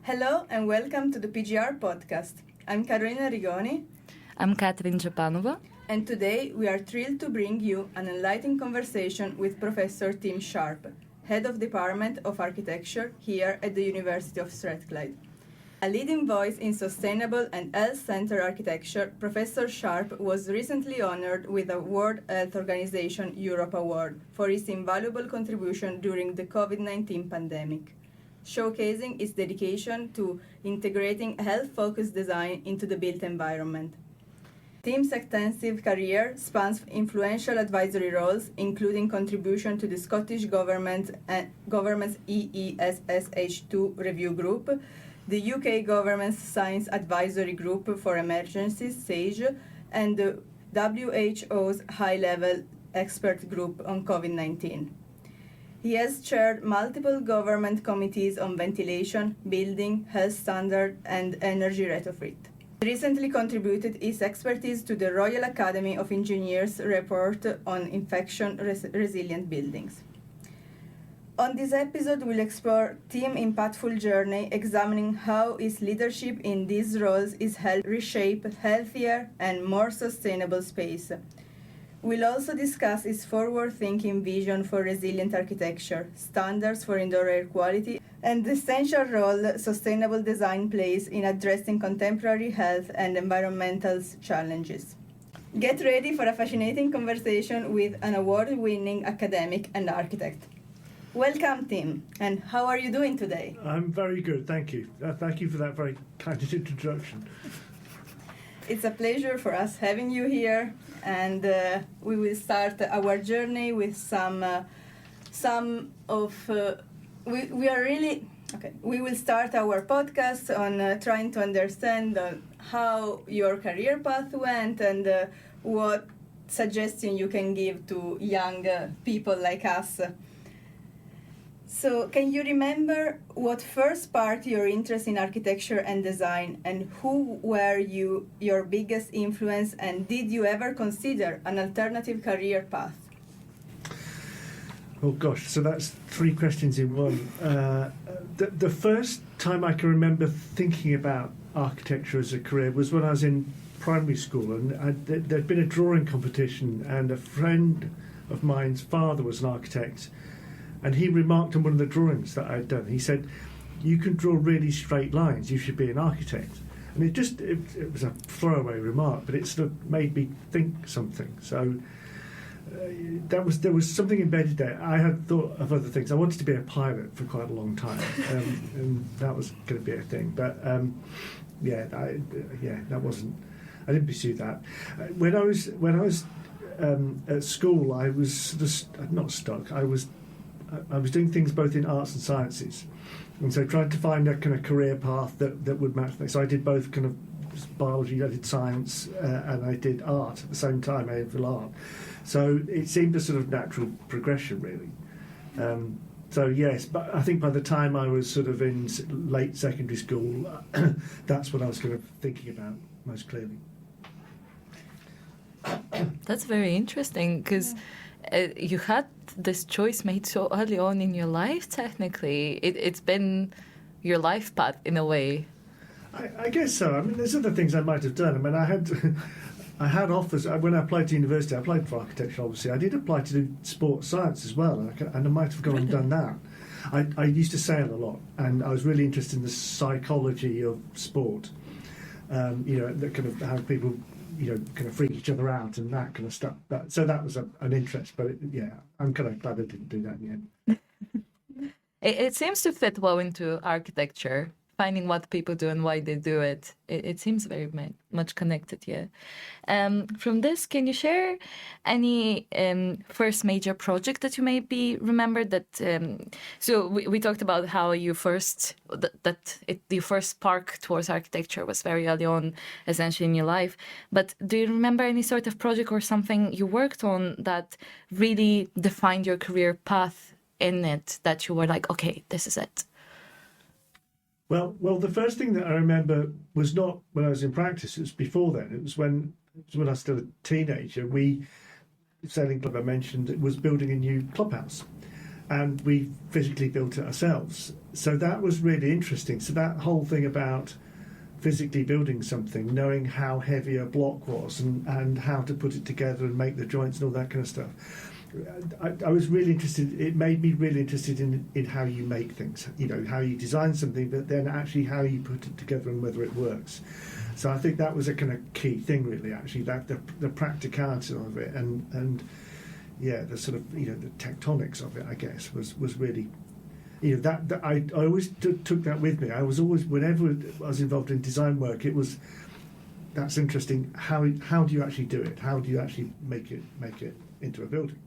Hello and welcome to the PGR Podcast. I'm Carolina Rigoni. I'm Katrin Japanova. And today we are thrilled to bring you an enlightening conversation with Professor Tim Sharpe, Head of Department of Architecture here at the University of Strathclyde. A leading voice in sustainable and health-centered architecture, Professor Sharpe was recently honored with a World Health Organization Europe Award for his invaluable contribution during the COVID-19 pandemic, showcasing his dedication to integrating health-focused design into the built environment. Tim's extensive career spans influential advisory roles, including contribution to the Scottish Government's EESSH2 Review Group, the UK Government's Science Advisory Group for Emergencies, SAGE, and the WHO's High-Level Expert Group on COVID-19. He has chaired multiple government committees on ventilation, building, health standard, and energy retrofit. He recently contributed his expertise to the Royal Academy of Engineers report on infection-resilient buildings. On this episode, we'll explore Tim's impactful journey, examining how his leadership in these roles is helped reshape healthier and more sustainable space. We'll also discuss his forward-thinking vision for resilient architecture, standards for indoor air quality, and the essential role sustainable design plays in addressing contemporary health and environmental challenges. Get ready for a fascinating conversation with an award-winning academic and architect. Welcome, Tim, and how are you doing today? I'm very good, thank you. Thank you for that very kind introduction. It's a pleasure for us having you here, and we will start our journey with we will start our podcast on trying to understand how your career path went and what suggestion you can give to young people like us. So, can you remember what first sparked your interest in architecture and design, and who were your biggest influence, and did you ever consider an alternative career path? Oh gosh, so that's three questions in one. The first time I can remember thinking about architecture as a career was when I was in primary school, and there'd been a drawing competition, and a friend of mine's father was an architect. And he remarked on one of the drawings that I'd done. He said, "You can draw really straight lines. You should be an architect." And it was a throwaway remark, but it sort of made me think something. So there was something embedded there. I had thought of other things. I wanted to be a pilot for quite a long time, and that was going to be a thing. But that wasn't. I didn't pursue that. When I was at school, I was sort of not stuck. I was doing things both in arts and sciences, and so trying to find a kind of career path that would match that. So I did both kind of biology, I did science, and I did art at the same time, A-level art. So it seemed a sort of natural progression, really. So yes, but I think by the time I was sort of in late secondary school, that's what I was kind of thinking about most clearly. That's very interesting, because you had this choice made so early on in your life, technically. It's been your life path, in a way. I guess so. I mean, there's other things I might have done. I mean, I had offers. When I applied to university, I applied for architecture, obviously. I did apply to do sports science as well, and I might have gone and done that. I used to sail a lot, and I was really interested in the psychology of sport. The kind of how people kind of freak each other out and that kind of stuff. So that was an interest, but I'm kind of glad I didn't do that in the end. It seems to fit well into architecture, finding what people do and why they do it. It seems very much connected, yeah. From this, can you share any first major project that you maybe remember that? So we talked about how your first spark towards architecture was very early on, essentially in your life. But do you remember any sort of project or something you worked on that really defined your career path in it, that you were like, okay, this is it? Well, the first thing that I remember was not when I was in practice. It was before then. It was when I was still a teenager. Sailing club I mentioned, was building a new clubhouse, and we physically built it ourselves. So that was really interesting. So that whole thing about physically building something, knowing how heavy a block was and how to put it together and make the joints and all that kind of stuff. I was really interested. It made me really interested in how you make things, how you design something, but then actually how you put it together and whether it works. So I think that was a kind of key thing, really, actually, that the practicality of it and the sort of, the tectonics of it, I guess, was really, that I always took that with me. I was always, whenever I was involved in design work, that's interesting. How do you actually do it? How do you actually make it into a building?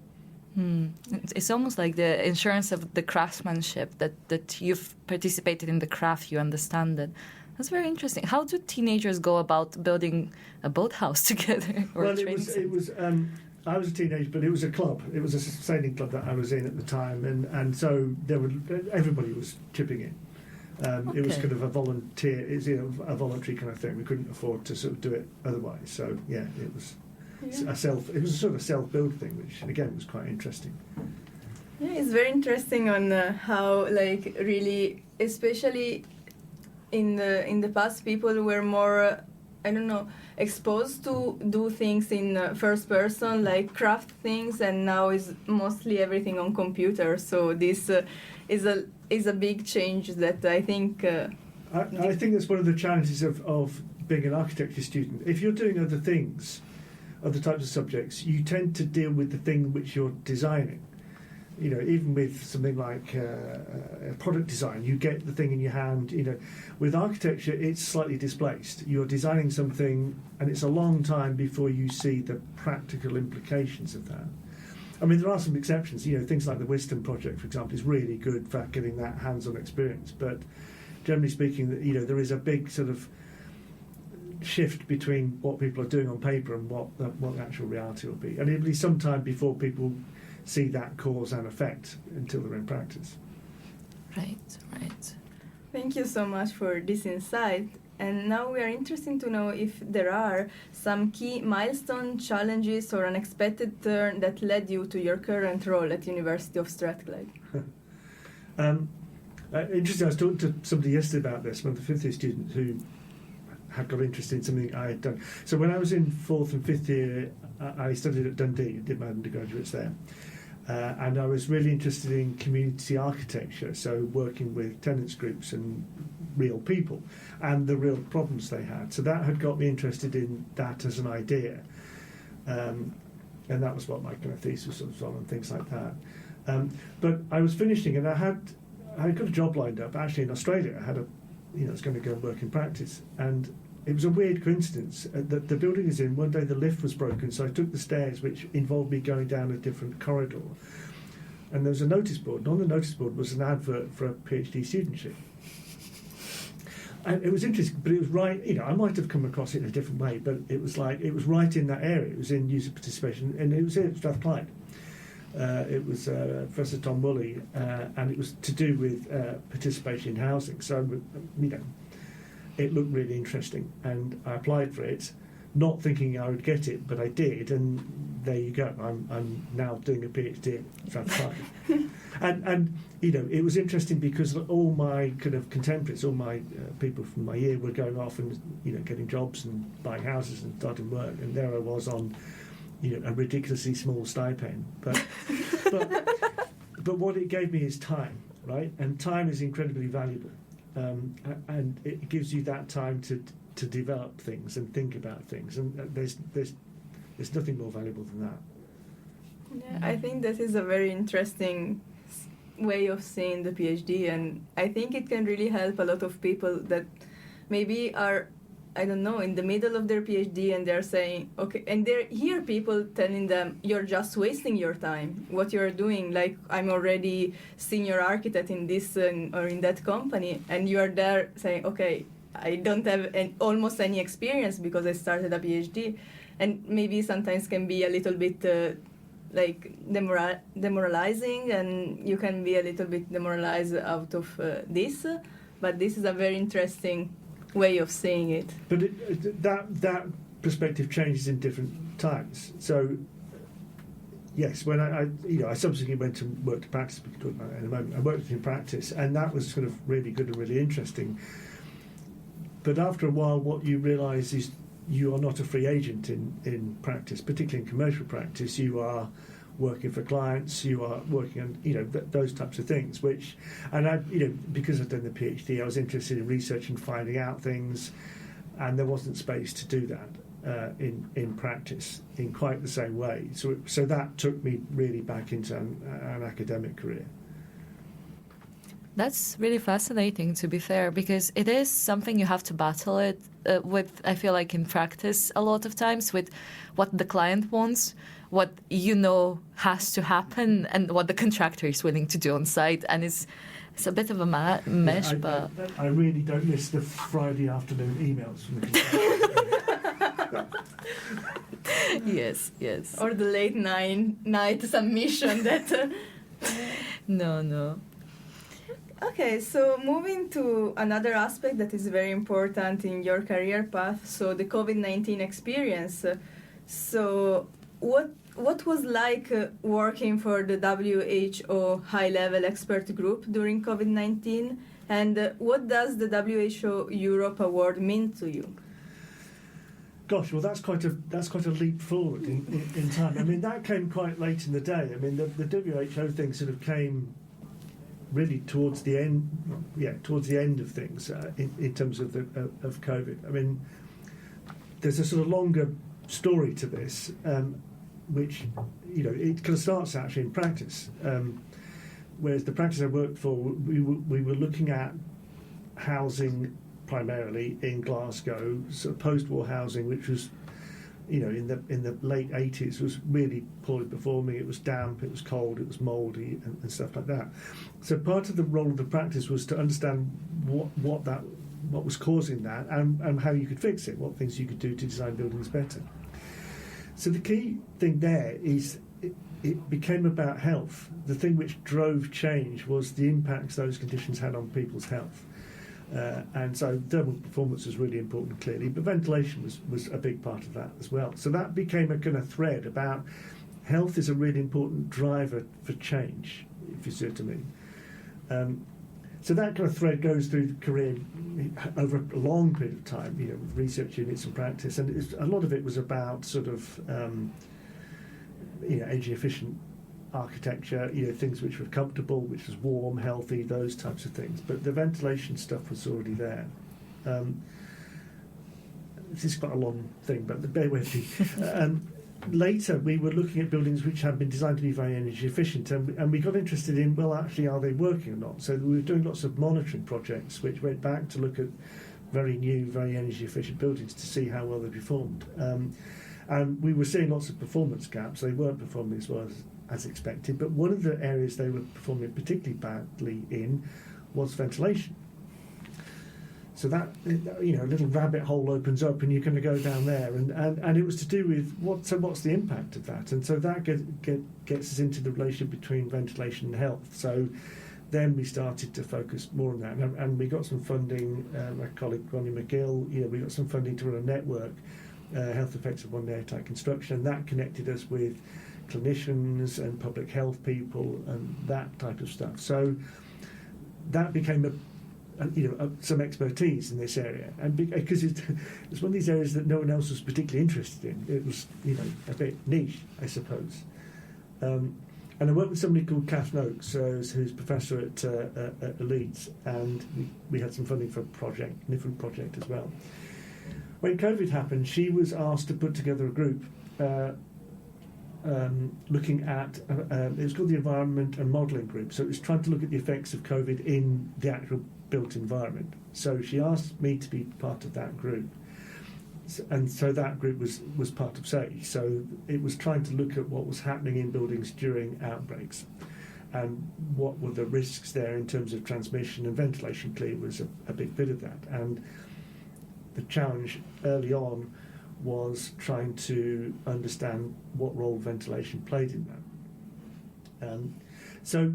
It's almost like the insurance of the craftsmanship, that you've participated in the craft, you understand it. That's very interesting. How do teenagers go about building a boathouse together? It was. I was a teenager, but it was a club. It was a sailing club that I was in at the time, and so everybody was chipping in. It was kind of a volunteer. It's a voluntary kind of thing. We couldn't afford to sort of do it otherwise. So it was. It was a sort of self-build thing, which again was quite interesting. Yeah, it's very interesting on how, like, really, especially in the past, people were more, exposed to do things in first person, like craft things, and now is mostly everything on computer. So this is a big change that I think. I think that's one of the challenges of being an architecture student. If you're doing other things, other types of subjects, you tend to deal with the thing which you're designing. Even with something like product design, you get the thing in your hand. With architecture, it's slightly displaced. You're designing something, and it's a long time before you see the practical implications of that. I mean, there are some exceptions. Things like the Wisdom project, for example, is really good for getting that hands-on experience. But generally speaking, there is a big sort of shift between what people are doing on paper and what the actual reality will be. And it'll be some time before people see that cause and effect until they're in practice. Right. Thank you so much for this insight. And now we are interested to know if there are some key milestone challenges or unexpected turn that led you to your current role at University of Strathclyde. Interesting, I was talking to somebody yesterday about this, one of the fifth year students who had got interested in something I had done. So when I was in fourth and fifth year, I studied at Dundee, did my undergraduates there. And I was really interested in community architecture, so working with tenants groups and real people and the real problems they had. So that had got me interested in that as an idea. And that was what my kind of thesis was on and things like that. But I was finishing and I got a job lined up actually in Australia. I was going to go and work in practice. And it was a weird coincidence that the building is in. One day the lift was broken, so I took the stairs, which involved me going down a different corridor. And there was a notice board, and on the notice board was an advert for a PhD studentship. And it was interesting, but it was right, I might have come across it in a different way, but it was right in that area. It was in user participation, and it was here at Strathclyde. It was Professor Tom Woolley, and it was to do with participation in housing. So, it looked really interesting, and I applied for it, not thinking I would get it, but I did, and there you go. I'm now doing a PhD at Strathclyde. and it was interesting because all my kind of contemporaries, all my people from my year were going off and getting jobs and buying houses and starting work, and there I was on a ridiculously small stipend. But what it gave me is time, right? And time is incredibly valuable. And it gives you that time to develop things and think about things, and there's nothing more valuable than that. Yeah, I think that is a very interesting way of seeing the PhD, and I think it can really help a lot of people that maybe are, in the middle of their PhD, and they're saying, okay, and they hear people telling them, you're just wasting your time, what you're doing, like, I'm already senior architect in this or in that company, and you are there saying, okay, I don't have almost any experience because I started a PhD, and maybe sometimes can be a little bit demoralizing, and you can be a little bit demoralized out of this, but this is a very interesting way of seeing it. But that perspective changes in different times. So Yes, when I subsequently went and worked in practice, we can talk about that in a moment. I worked in practice, and that was sort of really good and really interesting. But after a while, what you realise is you are not a free agent in practice, particularly in commercial practice. You are working for clients, you are working on, those types of things, because I've done the PhD, I was interested in research and finding out things, and there wasn't space to do that in practice in quite the same way. So that took me really back into an academic career. That's really fascinating, to be fair, because it is something you have to battle it with, I feel like, in practice a lot of times, with what the client wants, what has to happen, and what the contractor is willing to do on site. And it's a bit of a mesh, but... I really don't miss the Friday afternoon emails from the contractor. Yes. Or the late night submission that... No. Okay, so moving to another aspect that is very important in your career path, so the COVID-19 experience. So what was like working for the WHO high-level expert group during COVID-19, and what does the WHO Europe Award mean to you? Gosh, well, that's quite a leap forward in time. I mean, that came quite late in the day. I mean, the WHO thing sort of came really towards the end of things in terms of of COVID. I mean, there's a sort of longer story to this, which it kind of starts actually in practice. Whereas the practice I worked for, we were looking at housing primarily in Glasgow, sort of post-war housing, which was, in the late 80s, was really poorly performing. It was damp, it was cold, it was mouldy, and stuff like that. So part of the role of the practice was to understand what was causing that, and how you could fix it, what things you could do to design buildings better. So the key thing there is it became about health. The thing which drove change was the impacts those conditions had on people's health. And so thermal performance was really important, clearly, but ventilation was a big part of that as well. So that became a kind of thread about health is a really important driver for change, if you see what I mean. So that kind of thread goes through the career over a long period of time, with research units and practice, and a lot of it was about sort of energy efficient architecture, things which were comfortable, which was warm, healthy, those types of things. But the ventilation stuff was already there. This is quite a long thing, but bear with me. Later, we were looking at buildings which had been designed to be very energy efficient, and we got interested in, well, actually, are they working or not? So we were doing lots of monitoring projects, which went back to look at very new, very energy efficient buildings to see how well they performed. And we were seeing lots of performance gaps. They weren't performing as well as expected, but one of the areas they were performing particularly badly in was ventilation. So that, a little rabbit hole opens up, and you're going to go down there, and it was to do with what's the impact of that, and so that gets us into the relationship between ventilation and health. So then we started to focus more on that, and we got some funding. My colleague Ronnie McGill, we got some funding to run a network, health effects of modern airtight construction, and that connected us with clinicians and public health people and that type of stuff. So that became some expertise in this area, and because it's one of these areas that no one else was particularly interested in. It was a bit niche, I suppose. And I worked with somebody called Kath Noakes, who's professor at Leeds, and we had some funding for a different project as well. When COVID happened, she was asked to put together a group looking at, it was called the Environment and Modelling Group, so it was trying to look at the effects of COVID in the actual built environment. So she asked me to be part of that group, and so that group was part of SAGE. So it was trying to look at what was happening in buildings during outbreaks, and what were the risks there in terms of transmission, and ventilation clearly was a big bit of that. And the challenge early on was trying to understand what role ventilation played in that. So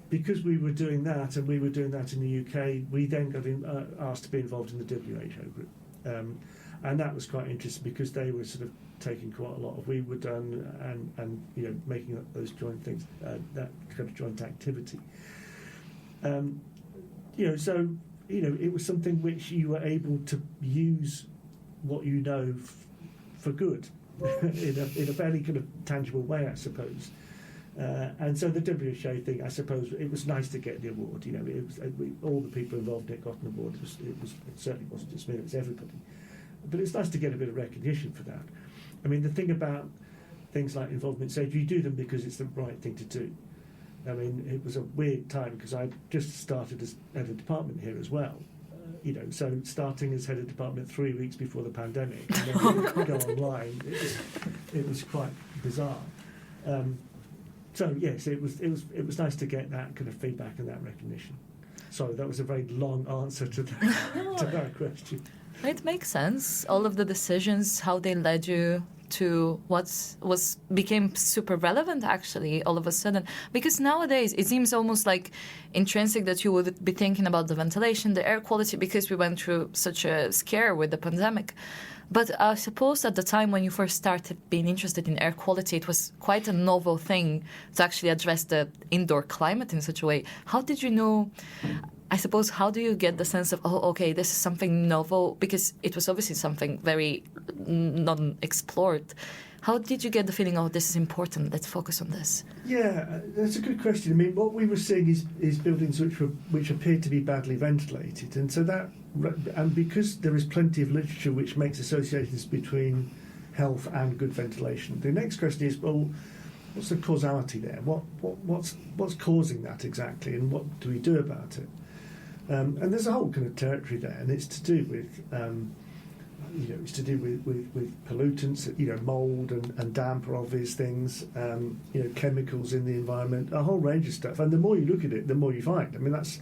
because we were doing that, and we were doing that in the UK, we then got asked to be involved in the WHO group. And that was quite interesting because they were sort of taking quite a lot of we were done and making up those joint things, that kind of joint activity. So it was something which you were able to use what you know for good in a fairly kind of tangible way, I suppose. And so the WHO thing, I suppose, it was nice to get the award. It was all the people involved in it got an award. It certainly wasn't just me; it was everybody. But it's nice to get a bit of recognition for that. I mean, the thing about things like involvement stage, you do them because it's the right thing to do. I mean, it was a weird time because I just started as head of department here as well. So starting as head of department 3 weeks before the pandemic, and then go online, it was quite bizarre. So yes, it was nice to get that kind of feedback and that recognition. Sorry, that was a very long answer to that question. It makes sense. All of the decisions, how they led you to what became super relevant, actually, all of a sudden. Because nowadays, it seems almost like intrinsic that you would be thinking about the ventilation, the air quality, because we went through such a scare with the pandemic. But I suppose at the time when you first started being interested in air quality, it was quite a novel thing to actually address the indoor climate in such a way. How did you know... I suppose, how do you get the sense of, this is something novel? Because it was obviously something very non-explored. How did you get the feeling, this is important, let's focus on this? Yeah, that's a good question. I mean, what we were seeing is buildings which appeared to be badly ventilated. And so and because there is plenty of literature which makes associations between health and good ventilation, the next question is, what's the causality there? What's causing that exactly, and what do we do about it? And there's a whole kind of territory there, and it's to do with with pollutants, mold and damp are obvious things, chemicals in the environment, a whole range of stuff. And the more you look at it, the more you find. I mean, that's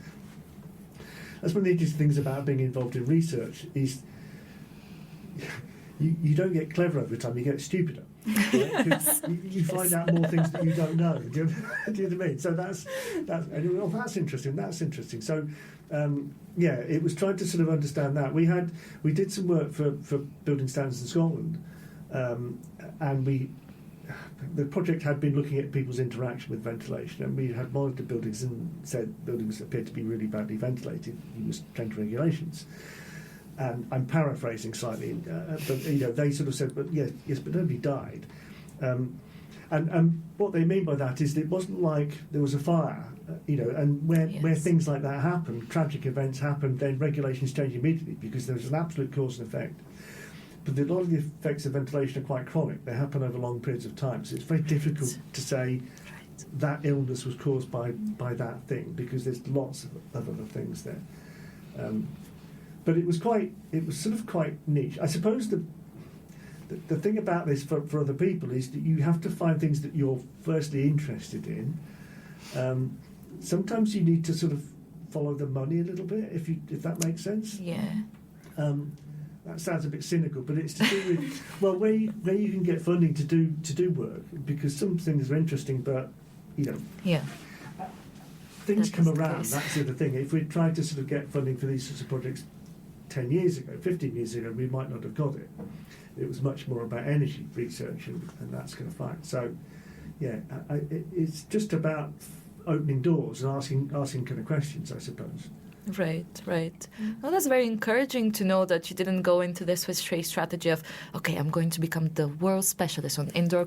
one of the interesting things about being involved in research is you don't get clever over time, you get stupider. Right? Yes. You find out more things that you don't know. Do you know what I mean? So that's interesting. That's interesting. So it was trying to sort of understand that. We did some work for Building Standards in Scotland, and the project had been looking at people's interaction with ventilation, and we had monitored buildings and said buildings appeared to be really badly ventilated. You must change regulations. And I'm paraphrasing slightly, but they sort of said, "But yes, but nobody died." And what they mean by that is that it wasn't like there was a fire, and where things like that happen, tragic events happen, then regulations change immediately because there's an absolute cause and effect. But a lot of the effects of ventilation are quite chronic; they happen over long periods of time. So it's very difficult to say that illness was caused by that thing because there's lots of other things there. But it was sort of quite niche. I suppose the thing about this for other people is that you have to find things that you're firstly interested in. Sometimes you need to sort of follow the money a little bit, if that makes sense. Yeah. That sounds a bit cynical, but it's to do with where you can get funding to do work, because some things are interesting, but things come around. That's the other thing. If we tried to sort of get funding for these sorts of projects 10 years ago, 15 years ago, we might not have got it. It was much more about energy research and that's kind of fine. So, it's just about opening doors and asking kind of questions, I suppose. Right. Well, that's very encouraging to know that you didn't go into this with straight strategy of, I'm going to become the world specialist on indoor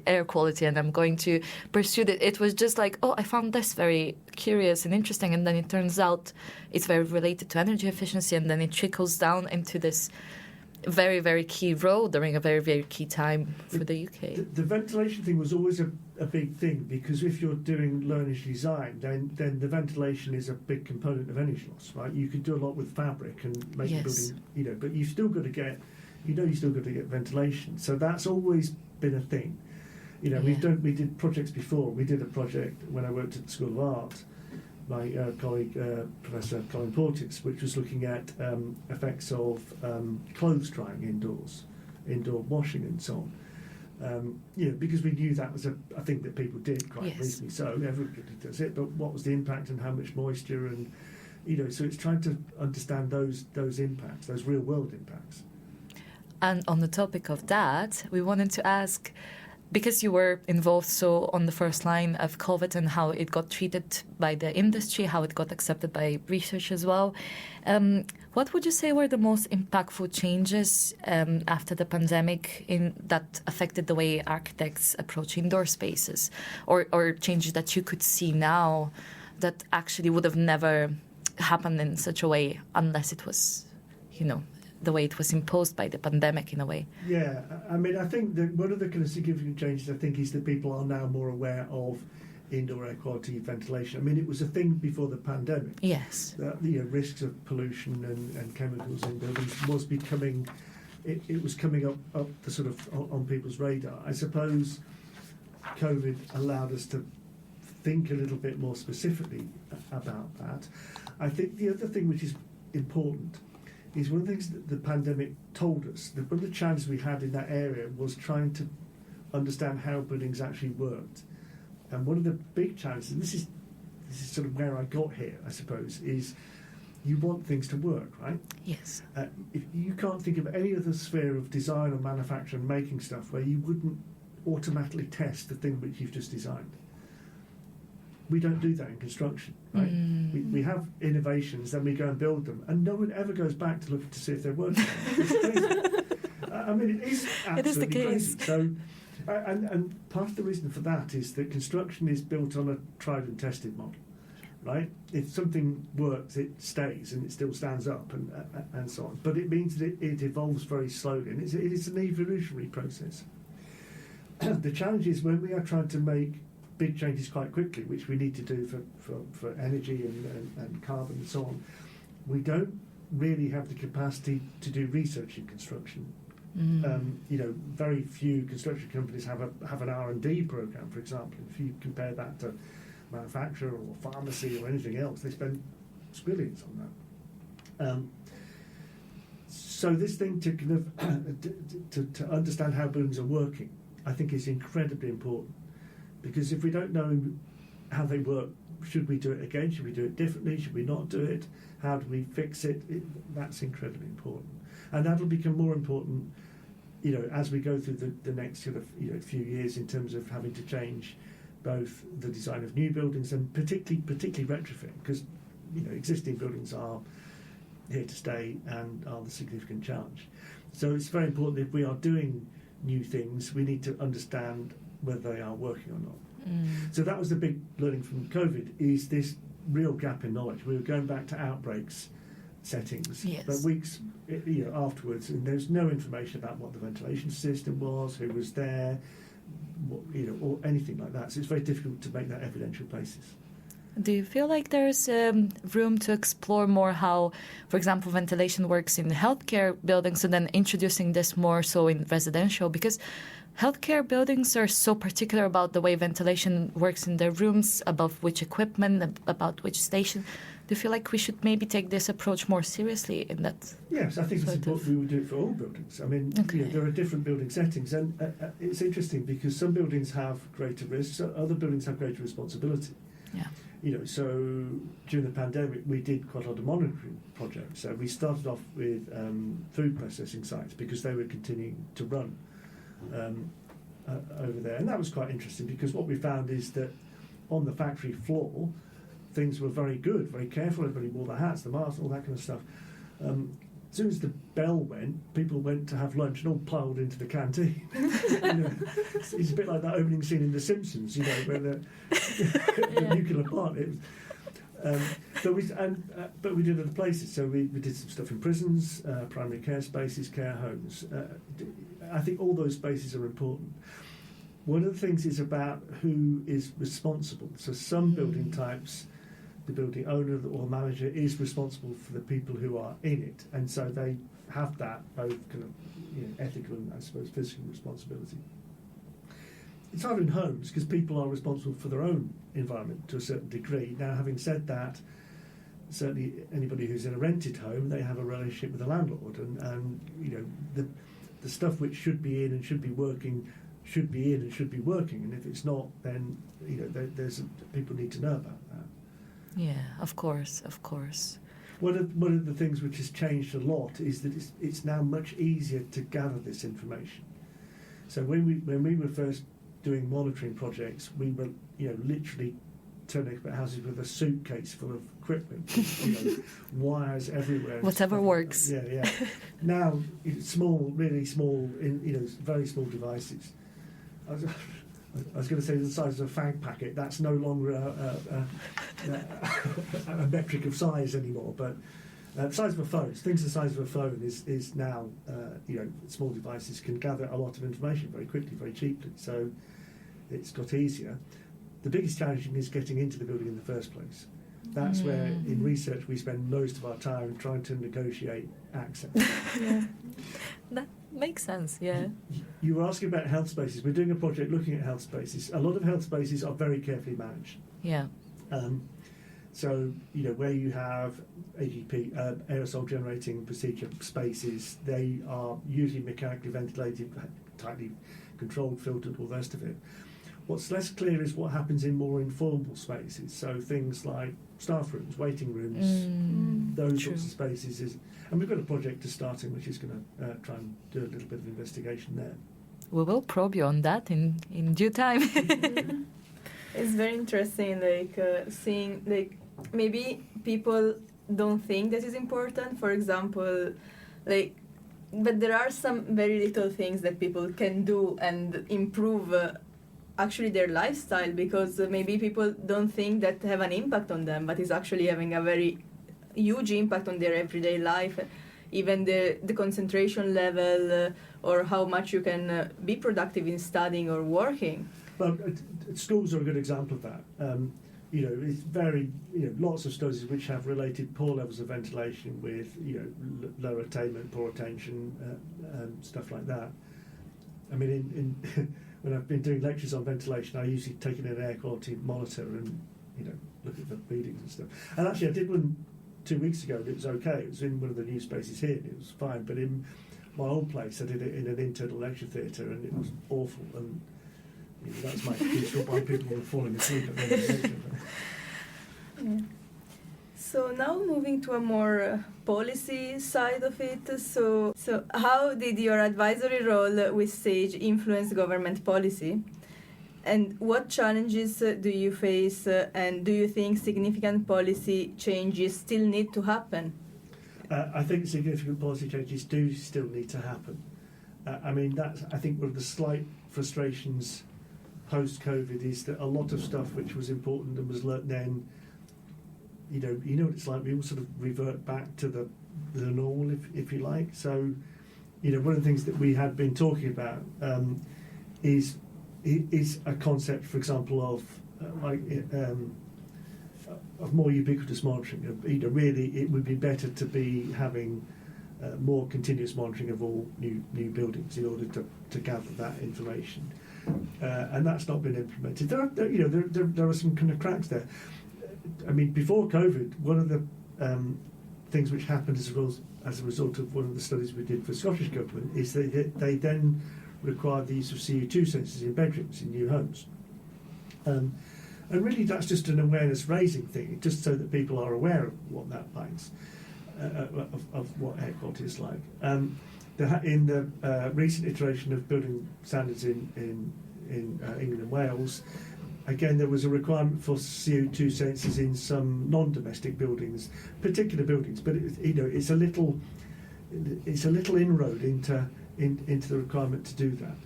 air quality, and I'm going to pursue it. It was just like, I found this very curious and interesting, and then it turns out it's very related to energy efficiency, and then it trickles down into this very, very key role during a very, very key time for the UK. The ventilation thing was always a big thing, because if you're doing low energy design, then the ventilation is a big component of energy loss, right? You could do a lot with fabric and make the building, but you've still got to get, you still got to get ventilation. So that's always been a thing. We did projects before. We did a project when I worked at the School of Art. My colleague, Professor Colin Portis, which was looking at effects of clothes drying indoors, indoor washing and so on. Because we knew that was a thing that people did quite reasonably so. Everybody does it, but what was the impact and how much moisture and So it's trying to understand those impacts, those real world impacts. And on the topic of that, we wanted to ask, because you were involved so on the first line of COVID and how it got treated by the industry, how it got accepted by research as well, what would you say were the most impactful changes after the pandemic that affected the way architects approach indoor spaces, or changes that you could see now that actually would have never happened in such a way unless it was, the way it was imposed by the pandemic in a way? Yeah, I mean, I think that one of the kind of significant changes, I think, is that people are now more aware of indoor air quality ventilation. I mean, it was a thing before the pandemic. Yes. That, risks of pollution and chemicals in buildings was becoming, it was coming up the sort of on people's radar. I suppose COVID allowed us to think a little bit more specifically about that. I think the other thing which is important is one of the things that the pandemic told us, that one of the challenges we had in that area was trying to understand how buildings actually worked. And one of the big challenges, and this is sort of where I got here, I suppose, is you want things to work, right? Yes. If you can't think of any other sphere of design or manufacture and making stuff where you wouldn't automatically test the thing which you've just designed. We don't do that in construction, right? We have innovations, then we go and build them, and no one ever goes back to look to see if they're working. It's crazy. I mean, it is absolutely it is the case. Crazy. So, and part of the reason for that is that construction is built on a tried and tested model, right? If something works, it stays and it still stands up, and so on. But it means that it evolves very slowly, and it's an evolutionary process. The challenge is when we are trying to make big changes quite quickly, which we need to do for energy and carbon and so on, we don't really have the capacity to do research in construction. Very few construction companies have an R&D program, for example. If you compare that to manufacturer or pharmacy or anything else, they spend squillions on that. So this thing to kind of to understand how buildings are working, I think, is incredibly important. Because if we don't know how they work, should we do it again? Should we do it differently? Should we not do it? How do we fix it? That's incredibly important. And that'll become more important, as we go through the next sort of few years in terms of having to change both the design of new buildings and particularly retrofit, because existing buildings are here to stay and are the significant challenge. So it's very important that if we are doing new things, we need to understand whether they are working or not. So that was the big learning from COVID, is this real gap in knowledge. We were going back to outbreaks settings, yes, but weeks afterwards, and there's no information about what the ventilation system was, who was there, or anything like that. So it's very difficult to make that evidential basis. Do you feel like there's room to explore more how, for example, ventilation works in healthcare buildings, and then introducing this more so in residential? Because healthcare buildings are so particular about the way ventilation works in their rooms, about which equipment, about which station. Do you feel like we should maybe take this approach more seriously in that? Yes, I think it's important we would do it for all buildings. I mean, there are different building settings, and it's interesting because some buildings have greater risks, other buildings have greater responsibility. Yeah. So during the pandemic, we did quite a lot of monitoring projects. So we started off with food processing sites because they were continuing to run over there. And that was quite interesting because what we found is that on the factory floor, things were very good, very careful. Everybody wore their hats, the masks, all that kind of stuff. As soon as the bell went, people went to have lunch and all piled into the canteen. It's a bit like that opening scene in The Simpsons, where the nuclear plant. But we did other places. So we did some stuff in prisons, primary care spaces, care homes. I think all those spaces are important. One of the things is about who is responsible. So some building types, the building owner or manager is responsible for the people who are in it, and so they have that both kind of ethical and I suppose physical responsibility. It's hard in homes because people are responsible for their own environment to a certain degree. Now, having said that, certainly anybody who's in a rented home, they have a relationship with the landlord, and the stuff which should be in and should be working should be in and should be working, and if it's not, then there's people need to know about that. Yeah, of course. One of the things which has changed a lot is that it's now much easier to gather this information. So when we were first doing monitoring projects, we were literally turning up at houses with a suitcase full of equipment, wires everywhere. Whatever works. Yeah. Now, small, really small, very small devices. I was going to say the size of a fag packet. That's no longer a metric of size anymore. But the size of a phone, things the size of a phone is now, small devices can gather a lot of information very quickly, very cheaply. So it's got easier. The biggest challenge is getting into the building in the first place. That's where, in research, we spend most of our time trying to negotiate access. Yeah. That makes sense, yeah. You were asking about health spaces. We're doing a project looking at health spaces. A lot of health spaces are very carefully managed. Yeah. So, where you have AGP, aerosol generating procedure spaces, they are usually mechanically ventilated, tightly controlled, filtered, all the rest of it. What's less clear is what happens in more informal spaces. So things like staff rooms, waiting rooms, those sorts of spaces. And we've got a project just starting which is going to try and do a little bit of investigation there. We will probe you on that in due time. It's very interesting, seeing, maybe people don't think that is important. For example, but there are some very little things that people can do and improve actually their lifestyle, because maybe people don't think that have an impact on them, but it's actually having a very huge impact on their everyday life, even the concentration level or how much you can be productive in studying or working. Well, schools are a good example of that. It's very, lots of studies which have related poor levels of ventilation with, low attainment, poor attention, stuff like that. I mean, when I've been doing lectures on ventilation, I usually take in an air quality monitor and, look at the readings and stuff. And actually, I did one 2 weeks ago, and it was okay. It was in one of the new spaces here, and it was fine. But in my old place, I did it in an internal lecture theatre, and it was awful. And that's my excuse for why people were falling asleep at the end of the lecture. Yeah. So now moving to a more policy side of it. So how did your advisory role with SAGE influence government policy? And what challenges do you face, and do you think significant policy changes still need to happen? I think significant policy changes do still need to happen. That's, I think, one of the slight frustrations post-COVID is that a lot of stuff which was important and was learnt then, you know what it's like, we all sort of revert back to the normal, if you like. So, one of the things that we had been talking about is a concept, for example, of more ubiquitous monitoring. Really, it would be better to be having more continuous monitoring of all new buildings in order to gather that information, and that's not been implemented. There are some kind of cracks there. Before COVID, one of the things which happened as a result of one of the studies we did for the Scottish Government is that they then required the use of CO2 sensors in bedrooms in new homes. And really that's just an awareness raising thing, just so that people are aware of what that means, of what air quality is like. In the recent iteration of building standards in England and Wales, again, there was a requirement for CO2 sensors in some non-domestic buildings, particular buildings, but it's a little inroad into the requirement to do that.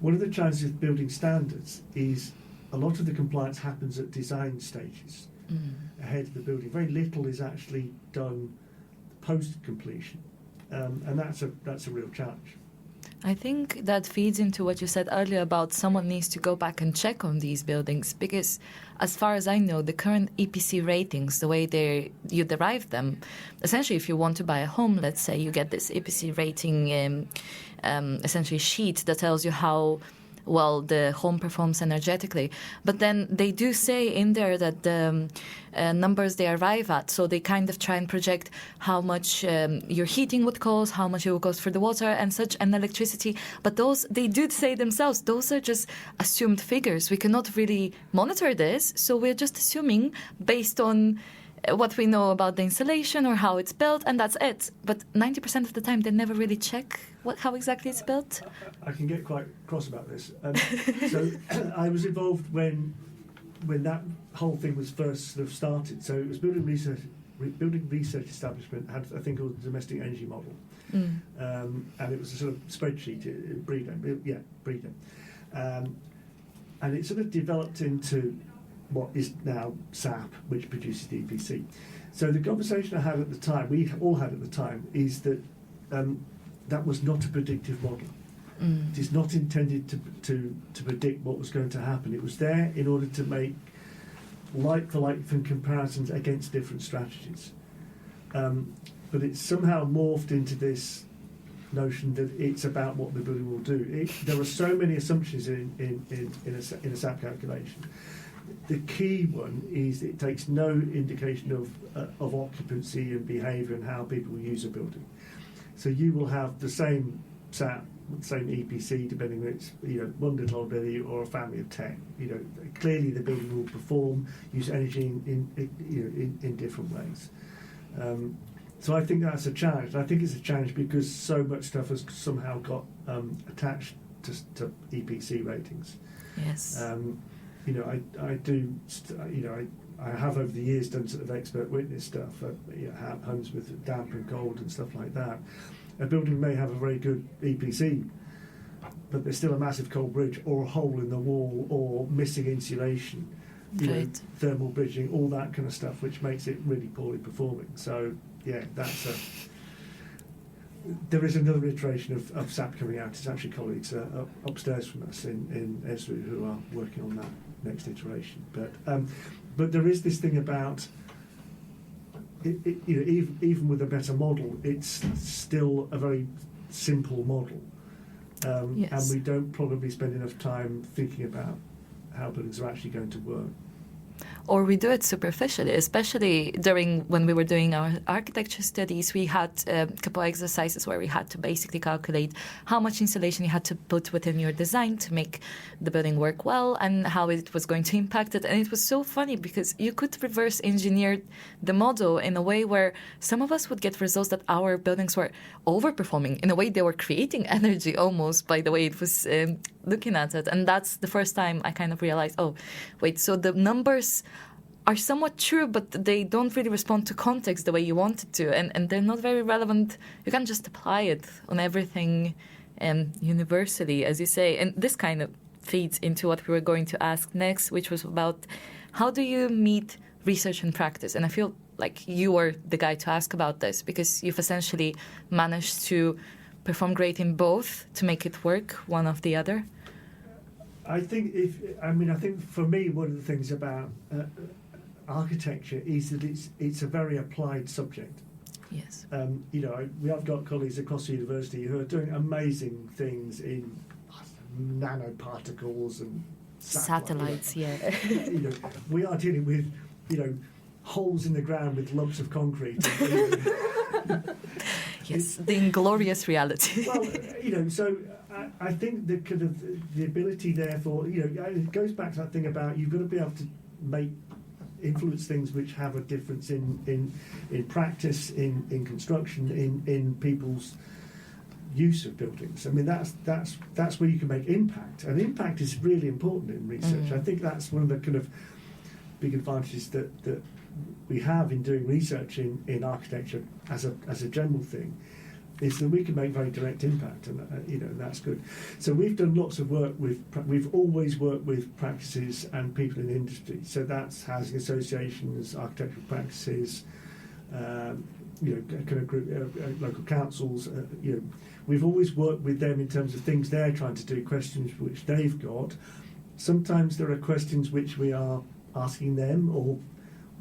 One of the challenges with building standards is a lot of the compliance happens at design stages ahead of the building. Very little is actually done post-completion, and that's a real challenge. I think that feeds into what you said earlier about someone needs to go back and check on these buildings, because as far as I know, the current EPC ratings, the way you derive them, essentially if you want to buy a home, let's say, you get this EPC rating essentially sheet that tells you how well the home performs energetically. But then they do say in there that the numbers they arrive at, so they kind of try and project how much your heating would cost, how much it would cost for the water and such, and electricity. But those, they do say themselves, those are just assumed figures. We cannot really monitor this, so we're just assuming based on what we know about the installation or how it's built, and that's it. But 90% of the time, they never really check how exactly it's built. I can get quite cross about this. So I was involved when that whole thing was first sort of started. So it was building research establishment had a thing called the domestic energy model, and it was a sort of spreadsheet, Breedon, and it sort of developed into what is now SAP, which produces the EPC. So the conversation I had at the time, we all had at the time, is that that was not a predictive model. It is not intended to predict what was going to happen. It was there in order to make like-for-like comparisons against different strategies. But it's somehow morphed into this notion that it's about what the building will do. There are so many assumptions in a SAP calculation. The key one is it takes no indication of occupancy and behaviour and how people use a building. So you will have the same SAP, the same EPC, depending on it's one little old building or a family of 10. Clearly the building will perform, use energy in different ways. So I think that's a challenge. I think it's a challenge because so much stuff has somehow got attached to EPC ratings. Yes. I have over the years done sort of expert witness stuff at homes with damp and cold and stuff like that. A building may have a very good EPC, but there's still a massive cold bridge or a hole in the wall or missing insulation, thermal bridging, all that kind of stuff, which makes it really poorly performing. So yeah, there is another iteration of SAP coming out. It's actually colleagues upstairs from us in Esru who are working on that next iteration. But there is this thing about even with a better model, it's still a very simple model, and we don't probably spend enough time thinking about how buildings are actually going to work. Or we do it superficially, especially when we were doing our architecture studies. We had a couple of exercises where we had to basically calculate how much insulation you had to put within your design to make the building work well and how it was going to impact it. And it was so funny because you could reverse engineer the model in a way where some of us would get results that our buildings were overperforming. In a way, they were creating energy almost by the way it was looking at it. And that's the first time I kind of realized, oh, wait, so the numbers are somewhat true, but they don't really respond to context the way you want it to, and they're not very relevant. You can't just apply it on everything universally, as you say. And this kind of feeds into what we were going to ask next, which was about how do you meet research and practice? And I feel like you are the guy to ask about this because you've essentially managed to perform great in both to make it work, one of the other. I think for me, one of the things about architecture is that it's a very applied subject. Yes. We have got colleagues across the university who are doing amazing things in nanoparticles and satellites. Yeah. We are dealing with holes in the ground with lumps of concrete. Yes, the inglorious reality. Well, so I think the kind of the ability, therefore, it goes back to that thing about you've got to be able to influence things which have a difference in practice, in construction, in people's use of buildings. I mean, that's where you can make impact, and impact is really important in research. I think that's one of the kind of big advantages that we have in doing research in architecture as a general thing, is that we can make very direct impact, and that's good. So we've done lots of work we've always worked with practices and people in the industry. So that's housing associations, architectural practices, kind of group, local councils. We've always worked with them in terms of things they're trying to do, questions which they've got. Sometimes there are questions which we are asking them, or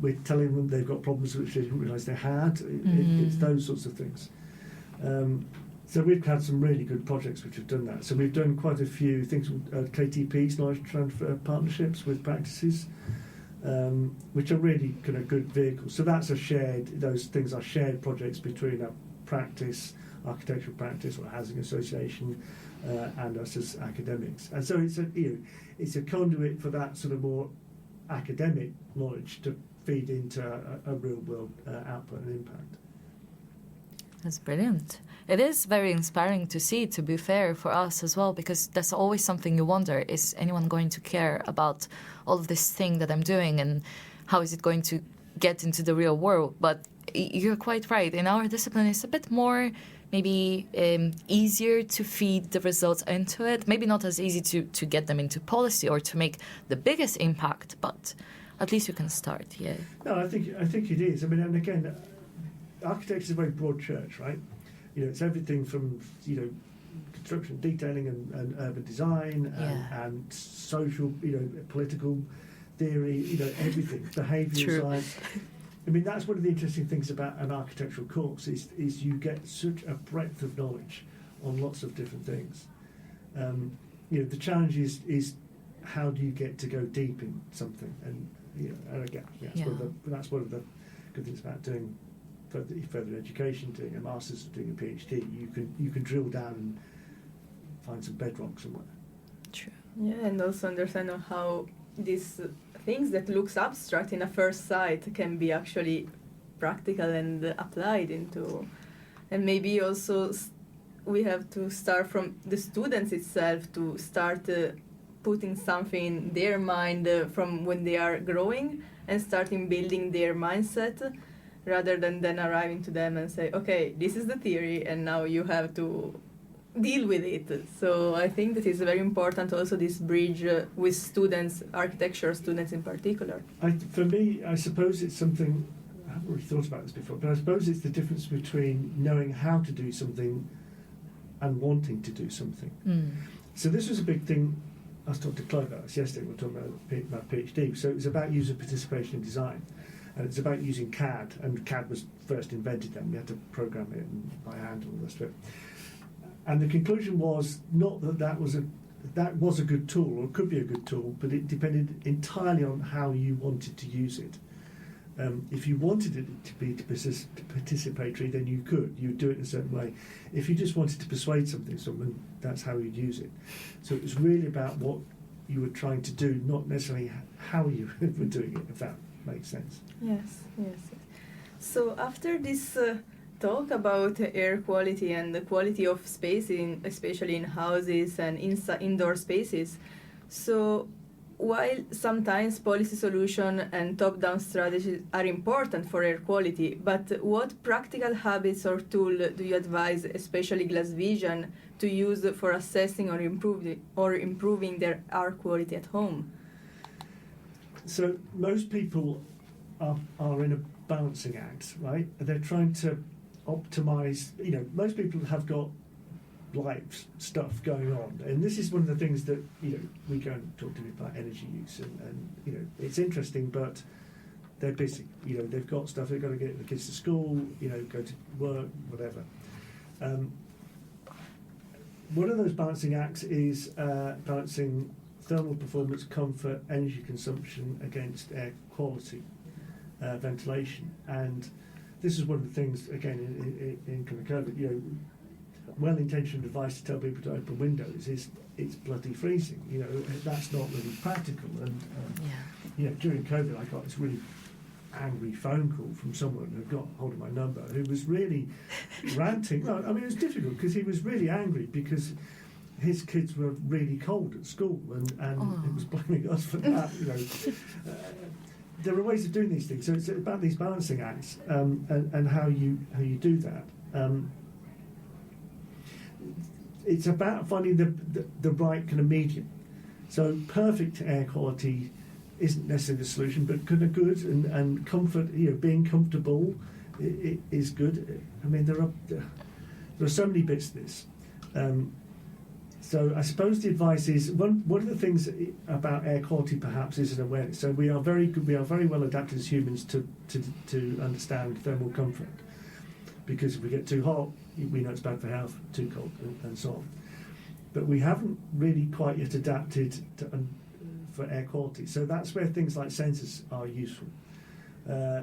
we're telling them they've got problems which they didn't realise they had. It's those sorts of things. So we've had some really good projects which have done that. So we've done quite a few things with KTPs, knowledge transfer partnerships with practices, which are really kind of good vehicles. So that's those things are shared projects between a practice, architectural practice or a housing association, and us as academics. And so it's a conduit for that sort of more academic knowledge to feed into a real world output and impact. That's brilliant. It is very inspiring to see, to be fair, for us as well, because that's always something you wonder, is anyone going to care about all of this thing that I'm doing and how is it going to get into the real world? But you're quite right. In our discipline, it's a bit more maybe easier to feed the results into it. Maybe not as easy to get them into policy or to make the biggest impact, but at least you can start, yeah. No, I think it is. I mean, and again, architecture is a very broad church, right? It's everything from, construction, detailing and urban design and social, political theory, everything, behavioural science. I mean, that's one of the interesting things about an architectural course is you get such a breadth of knowledge on lots of different things. The challenge is how do you get to go deep in something? And again, that's one of the good things about doing further education, doing a master's, doing a PhD. You can drill down and find some bedrock somewhere. True. Yeah, and also understand how these things that looks abstract in a first sight can be actually practical and applied into, and maybe also we have to start from the students itself to start putting something in their mind from when they are growing and starting building their mindset, rather than then arriving to them and say, okay, this is the theory and now you have to deal with it. So I think that is very important also, this bridge with students, architecture students in particular. For me, I suppose it's something, I haven't really thought about this before, but I suppose it's the difference between knowing how to do something and wanting to do something. So this was a big thing. I was talking to Clive about this yesterday. We were talking about my PhD. So it's about user participation in design. And it's about using CAD. And CAD was first invented then. We had to program it by hand and all the rest of it. And the conclusion was not that was a good tool, or could be a good tool, but it depended entirely on how you wanted to use it. If you wanted it to be participatory, then you could. You would do it in a certain way. If you just wanted to persuade someone, that's how you'd use it. So it was really about what you were trying to do, not necessarily how you were doing it, if that makes sense. Yes. So after this talk about air quality and the quality of space, especially in houses and indoor spaces, so while sometimes policy solution and top-down strategies are important for air quality, but what practical habits or tool do you advise, especially Glass Vision, to use for assessing or improving their air quality at home? So most people are in a balancing act, right? They're trying to optimize. Most people have got life stuff going on, and this is one of the things that we go and talk to people about energy use, and it's interesting, but they're busy. They've got stuff. They've got to get the kids to school. Go to work, whatever. One of those balancing acts is balancing thermal performance, comfort, energy consumption against air quality, ventilation, and this is one of the things again in kind of COVID. Well-intentioned advice to tell people to open windows is it's bloody freezing. That's not really practical. And during COVID, I got this really angry phone call from someone who got hold of my number, who was really ranting. Well, I mean, it was difficult because he was really angry because his kids were really cold at school, and it was blaming us for that. There are ways of doing these things. So it's about these balancing acts and how you do that. It's about finding the right kind of medium. So perfect air quality isn't necessarily the solution, but kind of good and comfort. Being comfortable is good. I mean, there are so many bits to this. So I suppose the advice is one of the things about air quality perhaps is an awareness. So we are very good. We are very well adapted as humans to understand thermal comfort. because if we get too hot, we know it's bad for health, too cold, and so on. But we haven't really quite yet adapted for air quality. So that's where things like sensors are useful.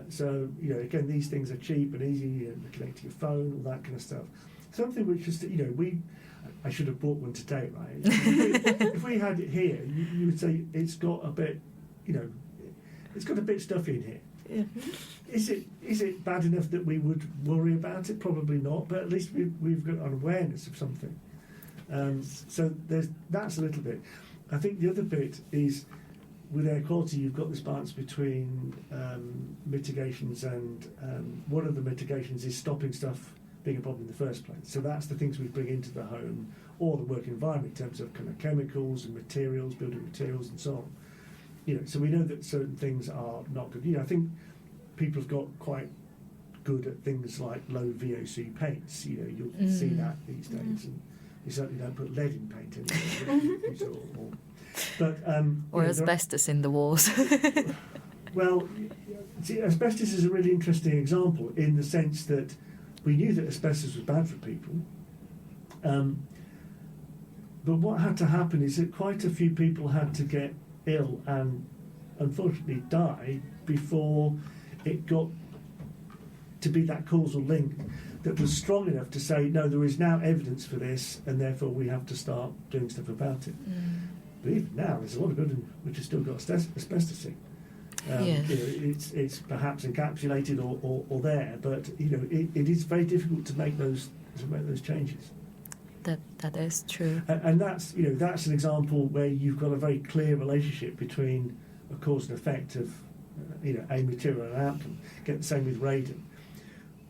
So, again, these things are cheap and easy, and connect to your phone, all that kind of stuff. Something which is, I should have bought one today, right? If we had it here, you would say it's got a bit, it's got a bit stuffy in here. Yeah. Is it bad enough that we would worry about it? Probably not, but at least we've got an awareness of something. So that's a little bit. I think the other bit is, with air quality, you've got this balance between mitigations, and one of the mitigations is stopping stuff being a problem in the first place. So that's the things we bring into the home or the work environment in terms of kind of chemicals and materials, building materials, and so on. So we know that certain things are not good. I think people have got quite good at things like low VOC paints. You'll see that these days, and you certainly don't put lead in paint anymore. Or asbestos in the walls. Well, see, asbestos is a really interesting example in the sense that we knew that asbestos was bad for people. But what had to happen is that quite a few people had to get ill and unfortunately die before it got to be that causal link that was strong enough to say, no, there is now evidence for this, and therefore we have to start doing stuff about it. But even now, there's a lot of buildings which have still got asbestos in. It's perhaps encapsulated or there, but it is very difficult to make those changes. That is true. And that's an example where you've got a very clear relationship between a cause and effect of a material and an outcome. Get the same with radon.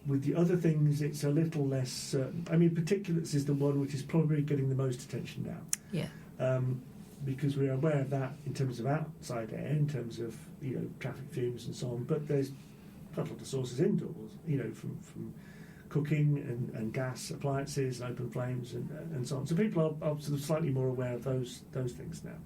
With the other things, it's a little less certain. I mean, particulates is the one which is probably getting the most attention now. Yeah. Because we're aware of that in terms of outside air, in terms of traffic fumes and so on. But there's quite a lot of sources indoors, from cooking and gas appliances and open flames and so on. So people are sort of slightly more aware of those things now.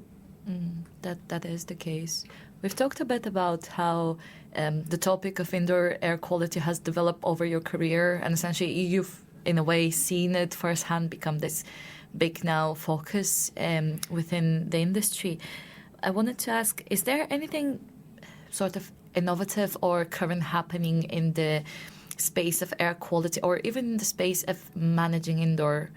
That is the case. We've talked a bit about how the topic of indoor air quality has developed over your career, and essentially you've, in a way, seen it firsthand become this big now focus within the industry. I wanted to ask, is there anything sort of innovative or current happening in the space of air quality, or even in the space of managing indoor